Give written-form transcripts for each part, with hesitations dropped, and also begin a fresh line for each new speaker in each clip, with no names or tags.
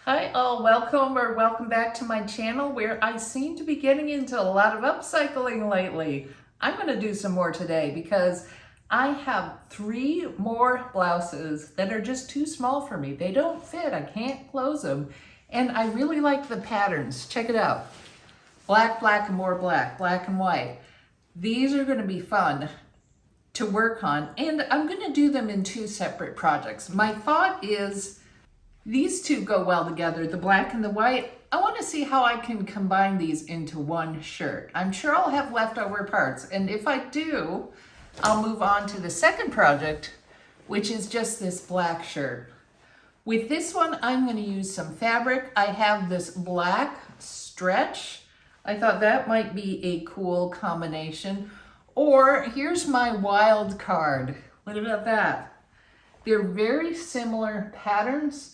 Hi all, welcome back to my channel where I seem to be getting into a lot of upcycling lately. I'm going to do some more today because I have 3 more blouses that are just too small for me. They don't fit, I can't close them, and I really like the patterns. Check it out. Black, black, and more black, black and white. These are going to be fun to work on, and I'm going to do them in 2 separate projects. My thought is these two go well together, the black and the white. I want to see how I can combine these into one shirt. I'm sure I'll have leftover parts, and if I do, I'll move on to the second project, which is just this black shirt. With this one, I'm going to use some fabric. I have this black stretch. I thought that might be a cool combination. Or here's my wild card. What about that? They're very similar patterns,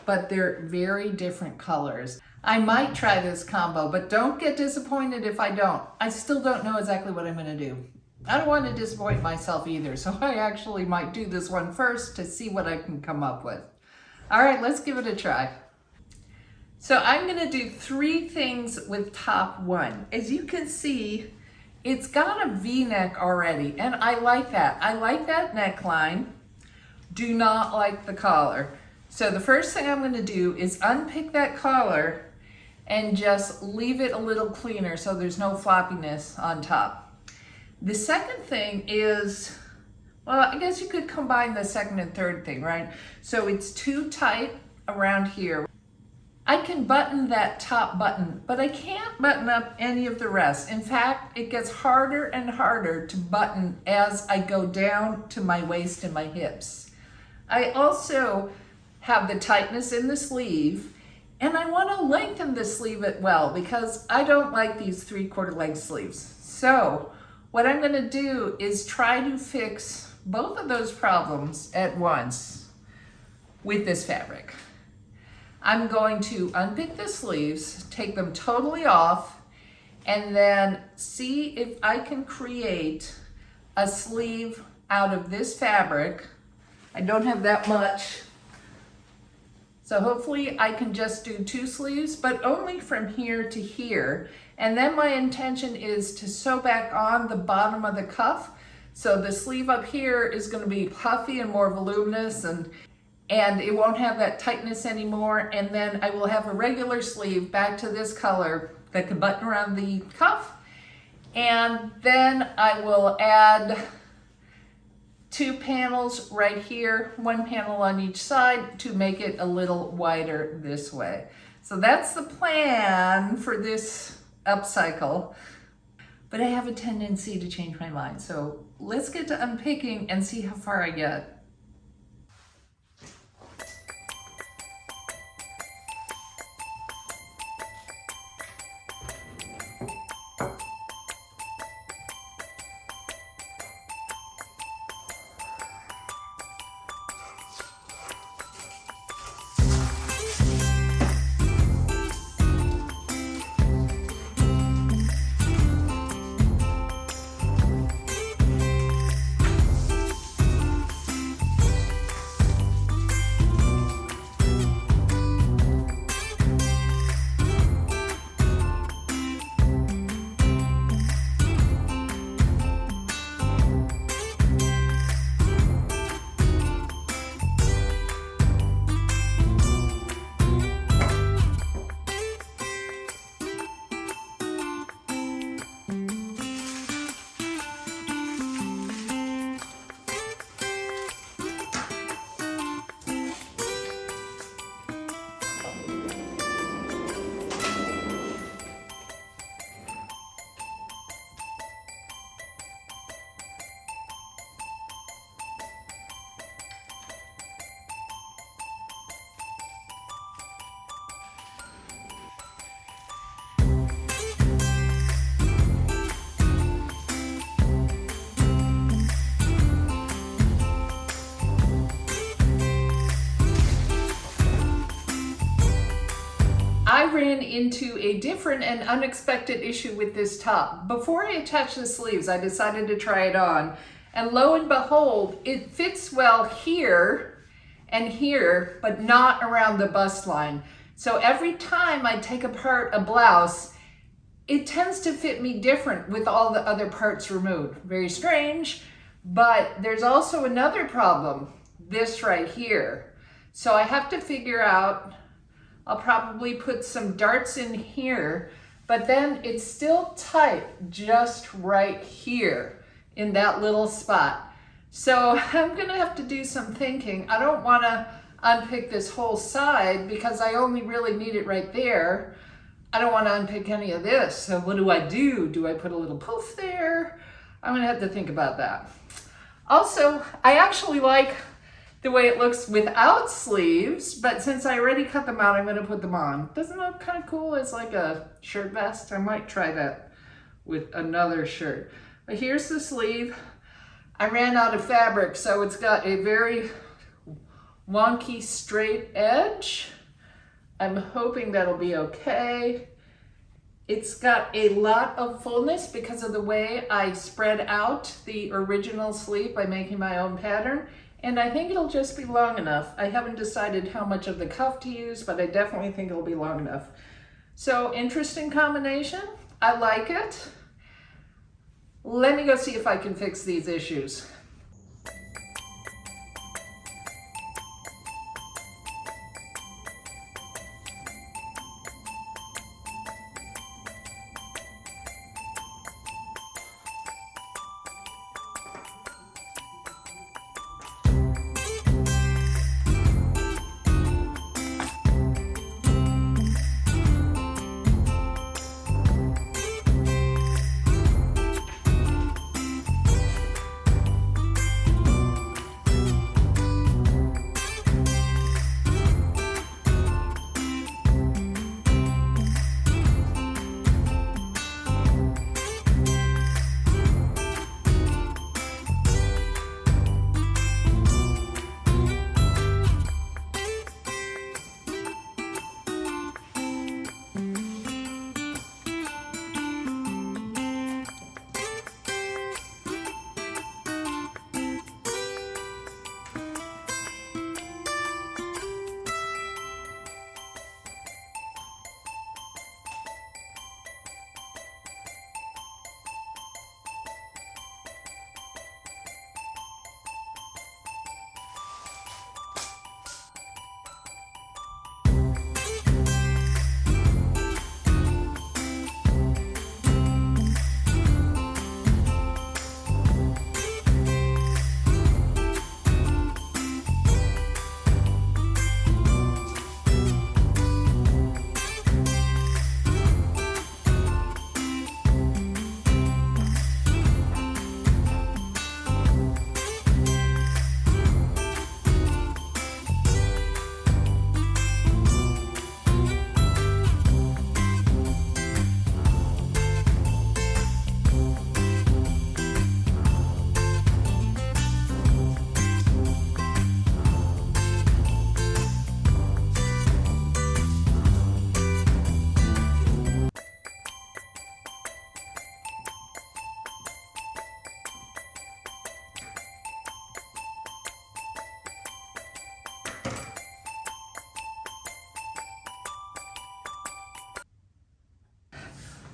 but they're very different colors. I might try this combo, but don't get disappointed if I don't. I still don't know exactly what I'm gonna do. I don't want to disappoint myself either, so I actually might do this one first to see what I can come up with. All right, let's give it a try. So I'm gonna do 3 things with top 1. As you can see, it's got a V-neck already, and I like that. I like that neckline. Do not like the collar. So the first thing I'm going to do is unpick that collar and just leave it a little cleaner so there's no floppiness on top. The second thing is, well, I guess you could combine the second and third thing, right? So it's too tight around here. I can button that top button, but I can't button up any of the rest. In fact, it gets harder and harder to button as I go down to my waist and my hips. I also have the tightness in the sleeve, and I want to lengthen the sleeve as well because I don't like these 3/4 length sleeves. So what I'm going to do is try to fix both of those problems at once with this fabric. I'm going to unpick the sleeves, take them totally off, and then see if I can create a sleeve out of this fabric. I don't have that much, so hopefully I can just do 2 sleeves, but only from here to here. And then my intention is to sew back on the bottom of the cuff. So the sleeve up here is going to be puffy and more voluminous, and it won't have that tightness anymore. And then I will have a regular sleeve back to this color that can button around the cuff. And then I will add 2 panels right here, 1 panel on each side to make it a little wider this way. So that's the plan for this upcycle, but I have a tendency to change my mind. So let's get to unpicking and see how far I get. I ran into a different and unexpected issue with this top. Before I attached the sleeves, I decided to try it on, and lo and behold, it fits well here and here, but not around the bust line. So every time I take apart a blouse, it tends to fit me different with all the other parts removed. Very strange, but there's also another problem, this right here. So I have to figure out, I'll probably put some darts in here, but then it's still tight just right here in that little spot. So I'm gonna have to do some thinking. I don't wanna unpick this whole side because I only really need it right there. I don't wanna unpick any of this. So what do I do? Do I put a little poof there? I'm gonna have to think about that. Also, I actually like the way it looks without sleeves, but since I already cut them out, I'm gonna put them on. Doesn't it look kind of cool as like a shirt vest? I might try that with another shirt. But here's the sleeve. I ran out of fabric, so it's got a very wonky straight edge. I'm hoping that'll be okay. It's got a lot of fullness because of the way I spread out the original sleeve by making my own pattern. And I think it'll just be long enough. I haven't decided how much of the cuff to use, but I definitely think it'll be long enough. So interesting combination. I like it. Let me go see if I can fix these issues.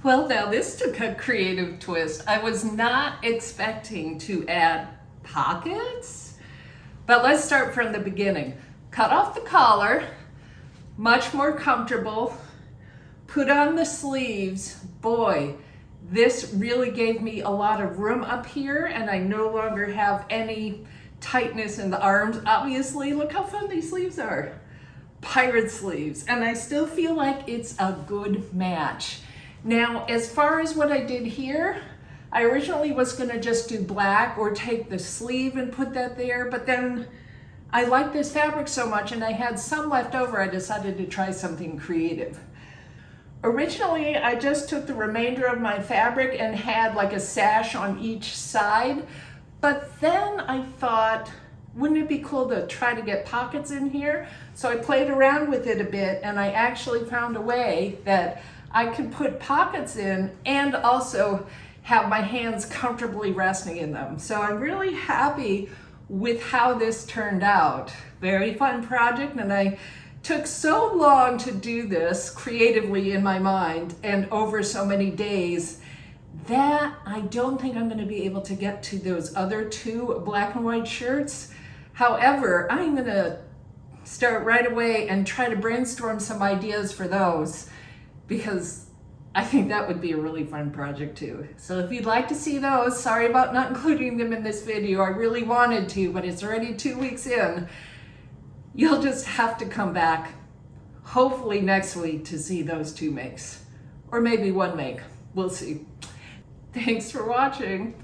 Well, now this took a creative twist. I was not expecting to add pockets, but let's start from the beginning. Cut off the collar, much more comfortable. Put on the sleeves. Boy, this really gave me a lot of room up here, and I no longer have any tightness in the arms. Obviously, look how fun these sleeves are. Pirate sleeves, and I still feel like it's a good match. Now, as far as what I did here, I originally was gonna just do black or take the sleeve and put that there, but then I liked this fabric so much and I had some left over, I decided to try something creative. Originally, I just took the remainder of my fabric and had like a sash on each side, but then I thought, wouldn't it be cool to try to get pockets in here? So I played around with it a bit and I actually found a way that I could put pockets in and also have my hands comfortably resting in them. So I'm really happy with how this turned out. Very fun project, and I took so long to do this creatively in my mind and over so many days that I don't think I'm going to be able to get to those other 2 black and white shirts. However, I'm going to start right away and try to brainstorm some ideas for those, because I think that would be a really fun project too. So if you'd like to see those, sorry about not including them in this video. I really wanted to, but it's already 2 weeks in. You'll just have to come back, hopefully next week, to see those 2 makes. Or maybe 1 make. We'll see. Thanks for watching.